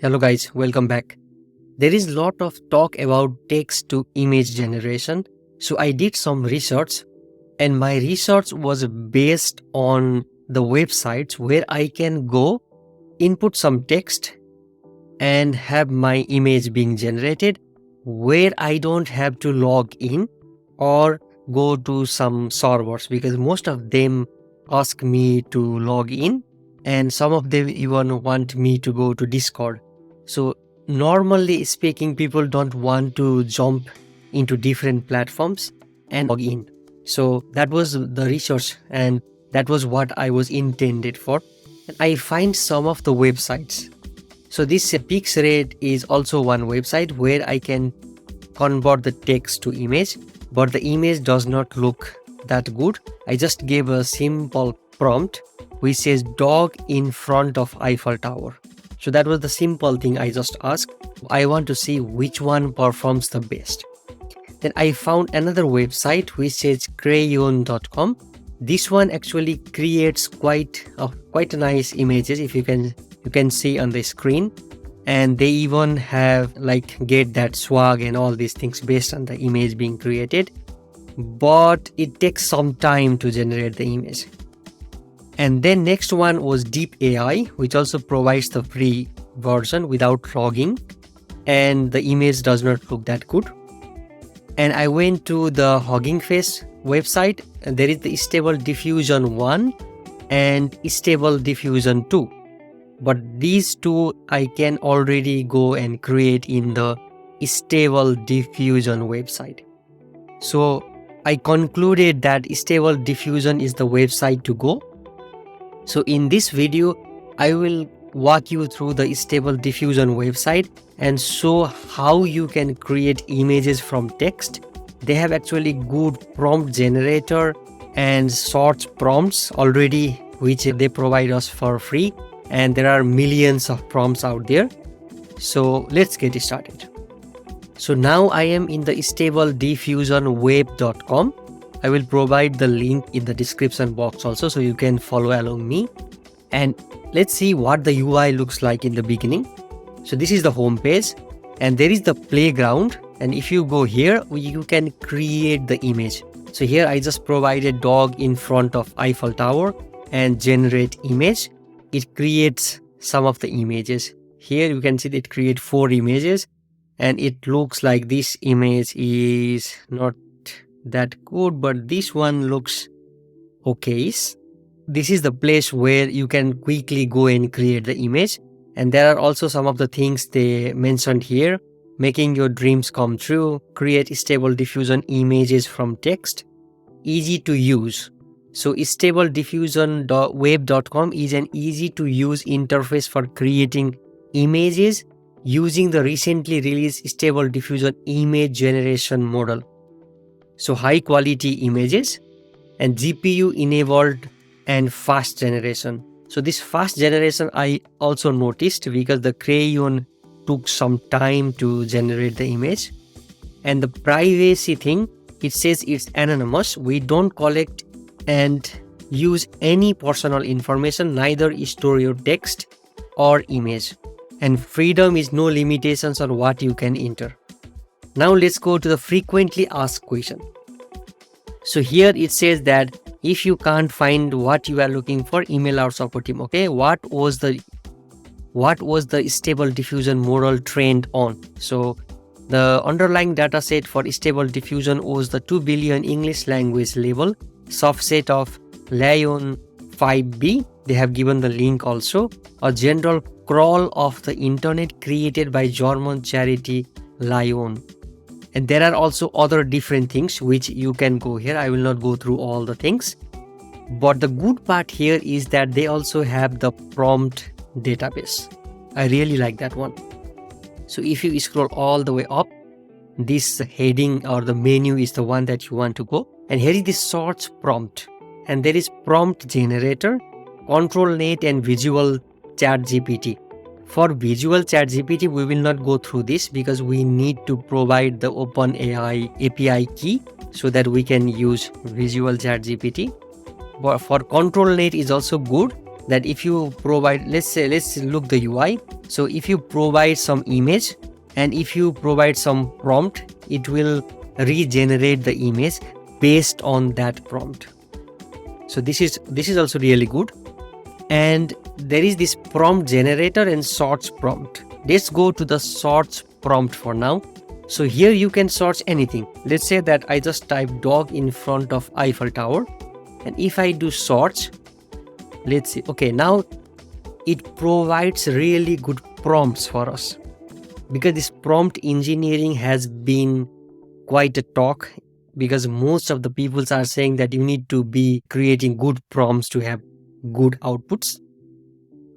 Hello guys, welcome back. There is lot of talk about text to image generation. So I did some research and my research was based on the websites where I can go input some text and have my image being generated where I don't have to log in or go to some servers because most of them ask me to log in and some of them even want me to go to Discord. So normally speaking, people don't want to jump into different platforms and log in. So that was the research and that was what I was intended for. And I find some of the websites. So this Pixrate is also one website where I can convert the text to image, but the image does not look that good. I just gave a simple prompt which says dog in front of Eiffel Tower. So that was the simple thing I just asked. I want to see which one performs the best. Then I found another website which says crayon.com. This one actually creates quite nice images if you can see on the screen, and they even have like get that swag and all these things based on the image being created, but it takes some time to generate the image. And then next one was Deep AI, which also provides the free version without logging, and the image does not look that good. And I went to the Hugging Face website, and there is the Stable Diffusion 1 and Stable Diffusion 2. But these two I can already go and create in the Stable Diffusion website. So I concluded that Stable Diffusion is the website to go. So in this video, I will walk you through the Stable Diffusion website and show how you can create images from text. They have actually good prompt generator and search prompts already, which they provide us for free. And there are millions of prompts out there. So let's get started. So now I am in the StableDiffusionWeb.com. I will provide the link in the description box also so you can follow along me. And let's see what the UI looks like in the beginning. So this is the home page and there is the playground. And if you go here, you can create the image. So here I just provided dog in front of Eiffel Tower and generate image. It creates some of the images. Here you can see that it creates 4 images and it looks like this image is not that good, but this one looks okay. This is the place where you can quickly go and create the image. And there are also some of the things they mentioned here: making your dreams come true, create stable diffusion images from text, easy to use. So StableDiffusionWeb.com is an easy to use interface for creating images using the recently released Stable Diffusion image generation model. So high quality images and GPU enabled and fast generation. So this fast generation I also noticed because the crayon took some time to generate the image. And the privacy thing, it says it's anonymous. We don't collect and use any personal information, neither store your text or image. And freedom is no limitations on what you can enter. Now let's go to the frequently asked question. So here it says that if you can't find what you are looking for, email our support team. Okay, what was the Stable Diffusion model trained on? So the underlying data set for Stable Diffusion was the 2 billion English language level subset of Lion 5B. They have given the link also. A general crawl of the internet created by German charity Lion. And there are also other different things which you can go here. I will not go through all the things. But the good part here is that they also have the prompt database. I really like that one. So if you scroll all the way up, this heading or the menu is the one that you want to go. And here is the search prompt. And there is prompt generator, control net and visual chat GPT. For visual chat GPT, we will not go through this because we need to provide the OpenAI API key so that we can use visual chat GPT. But for control net is also good, that if you provide, let's look the UI. So if you provide some image and if you provide some prompt, it will regenerate the image based on that prompt. So this is also really good. And there is this prompt generator and search prompt. Let's go to the search prompt for now. So here you can search anything. Let's say that I just type dog in front of Eiffel Tower, and if I do search, let's see, okay, now it provides really good prompts for us, because this prompt engineering has been quite a talk, because most of the people are saying that you need to be creating good prompts to have good outputs.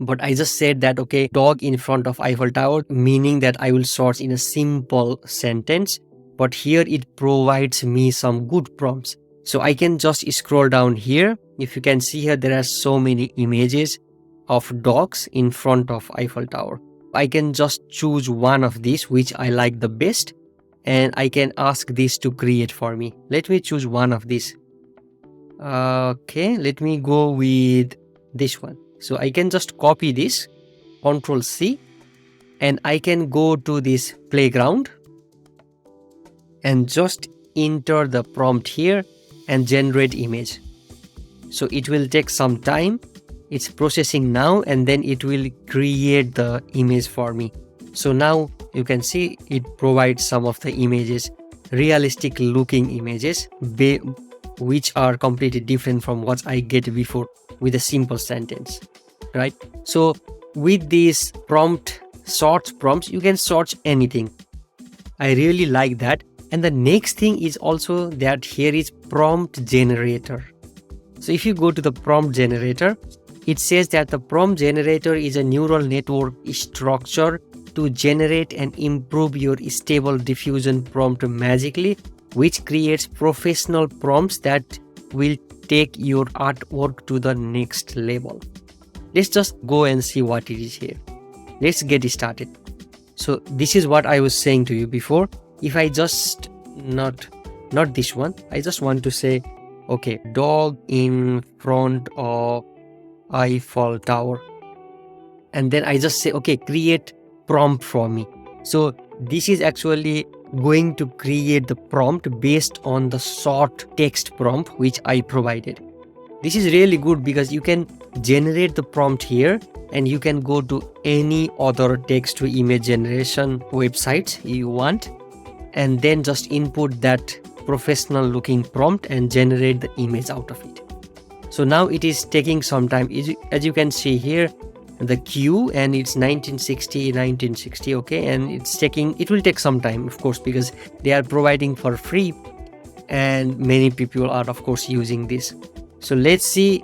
But I just said that, okay, dog in front of Eiffel Tower, meaning that I will search in a simple sentence, but here it provides me some good prompts. So I can just scroll down here. If you can see here, there are so many images of dogs in front of Eiffel Tower. I can just choose one of these which I like the best, and I can ask this to create for me. Let me choose one of these. Okay, let me go with this one. So I can just copy this, Ctrl C, and I can go to this playground and just enter the prompt here and generate image. So it will take some time. It's processing now, and then it will create the image for me. So now you can see it provides some of the images, realistic looking images, which are completely different from what I get before with a simple sentence, right? So with these search prompts, you can search anything. I really like that. And the next thing is also that here is prompt generator. So if you go to the prompt generator, it says that the prompt generator is a neural network structure to generate and improve your Stable Diffusion prompt magically, which creates professional prompts that will take your artwork to the next level. Let's just go and see what it is here. Let's get started. So this is what I was saying to you before. If I just not this one, I just want to say, okay, dog in front of Eiffel Tower, and then I just say, okay, create prompt for me. So this is actually going to create the prompt based on the short text prompt which I provided. This is really good because you can generate the prompt here, and you can go to any other text to image generation website you want, and then just input that professional looking prompt and generate the image out of it. So now it is taking some time. As you can see here, the queue, and it's 1960, okay, and it will take some time, of course, because they are providing for free and many people are of course using this. So let's see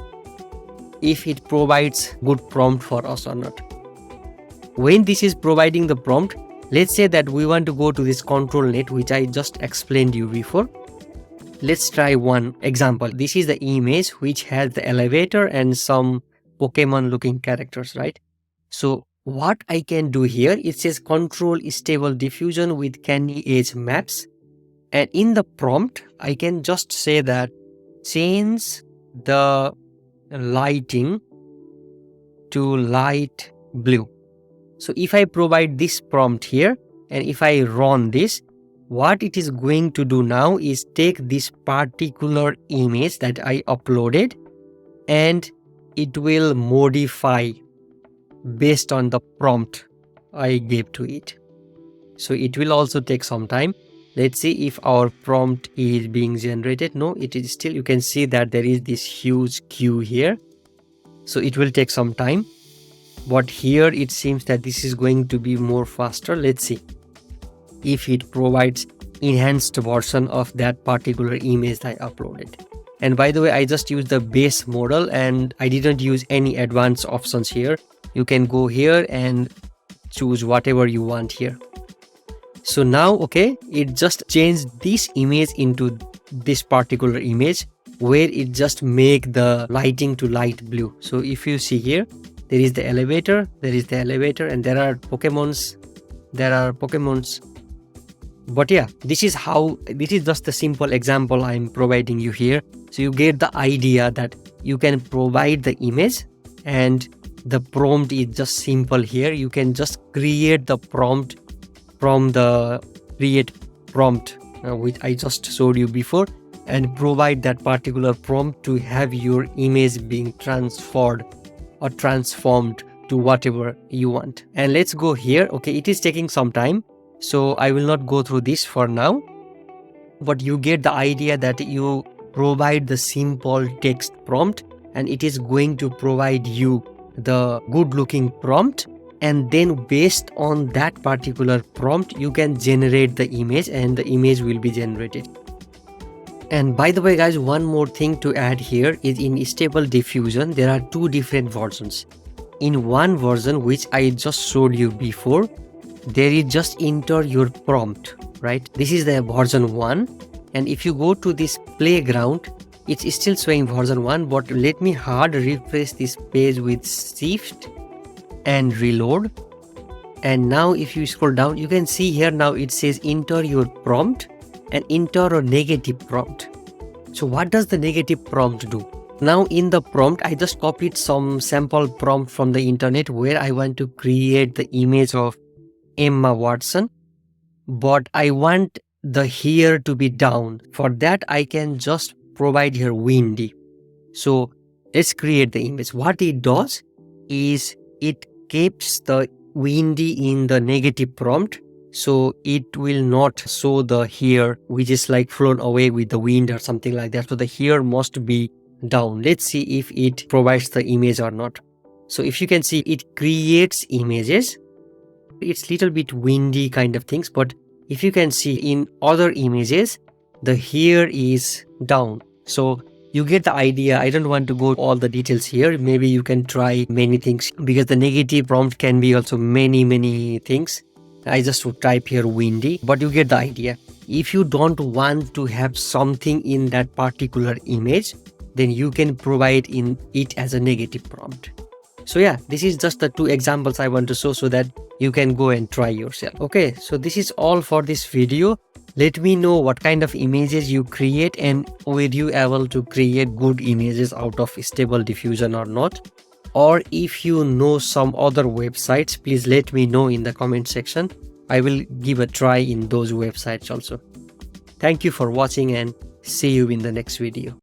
if it provides good prompt for us or not. When this is providing the prompt, let's say that we want to go to this control net which I just explained you before. Let's try one example. This is the image which has the elevator and some Pokemon looking characters, right? So what I can do here, it says control Stable Diffusion with canny edge maps, and in the prompt I can just say that change the lighting to light blue. So if I provide this prompt here and if I run this, what it is going to do now is take this particular image that I uploaded and it will modify based on the prompt I gave to it. So it will also take some time. Let's see if our prompt is being generated. No, it is still, you can see that there is this huge queue here. So it will take some time. But here it seems that this is going to be more faster. Let's see if it provides enhanced version of that particular image I uploaded. And by the way, I just used the base model and I didn't use any advanced options here. You can go here and choose whatever you want here. So now, okay, it just changed this image into this particular image where it just make the lighting to light blue. So if you see here, there is the elevator, and there are Pokemons. But yeah, this is just the simple example I'm providing you here. So you get the idea that you can provide the image and the prompt is just simple here. You can just create the prompt from the create prompt which I just showed you before, and provide that particular prompt to have your image being transferred or transformed to whatever you want. And let's go here. Okay, it is taking some time, so I will not go through this for now, but you get the idea that you provide the simple text prompt and it is going to provide you the good looking prompt, and then based on that particular prompt you can generate the image and the image will be generated. And by the way guys, one more thing to add here is in Stable Diffusion there are two different versions. In one version which I just showed you before, there is just enter your prompt, right? This is the version 1, and if you go to this playground it's still showing version 1, but let me hard refresh this page with shift and reload, and now if you scroll down you can see here now it says enter your prompt and enter a negative prompt. So what does the negative prompt do? Now in the prompt I just copied some sample prompt from the internet where I want to create the image of Emma Watson, but I want the hair to be down. For that I can just provide here windy. So let's create the image. What it does is it keeps the windy in the negative prompt, so it will not show the hair which is like flown away with the wind or something like that. So the hair must be down. Let's see if it provides the image or not. So if you can see, it creates images. It's little bit windy kind of things, but if you can see in other images the hair is down. So you get the idea. I don't want to go all the details here. Maybe you can try many things because the negative prompt can be also many things. I just would type here windy, but you get the idea. If you don't want to have something in that particular image, then you can provide in it as a negative prompt. So yeah, this is just the two examples I want to show so that you can go and try yourself. Okay, so this is all for this video. Let me know what kind of images you create and were you able to create good images out of Stable Diffusion or not. Or if you know some other websites, please let me know in the comment section. I will give a try in those websites also. Thank you for watching and see you in the next video.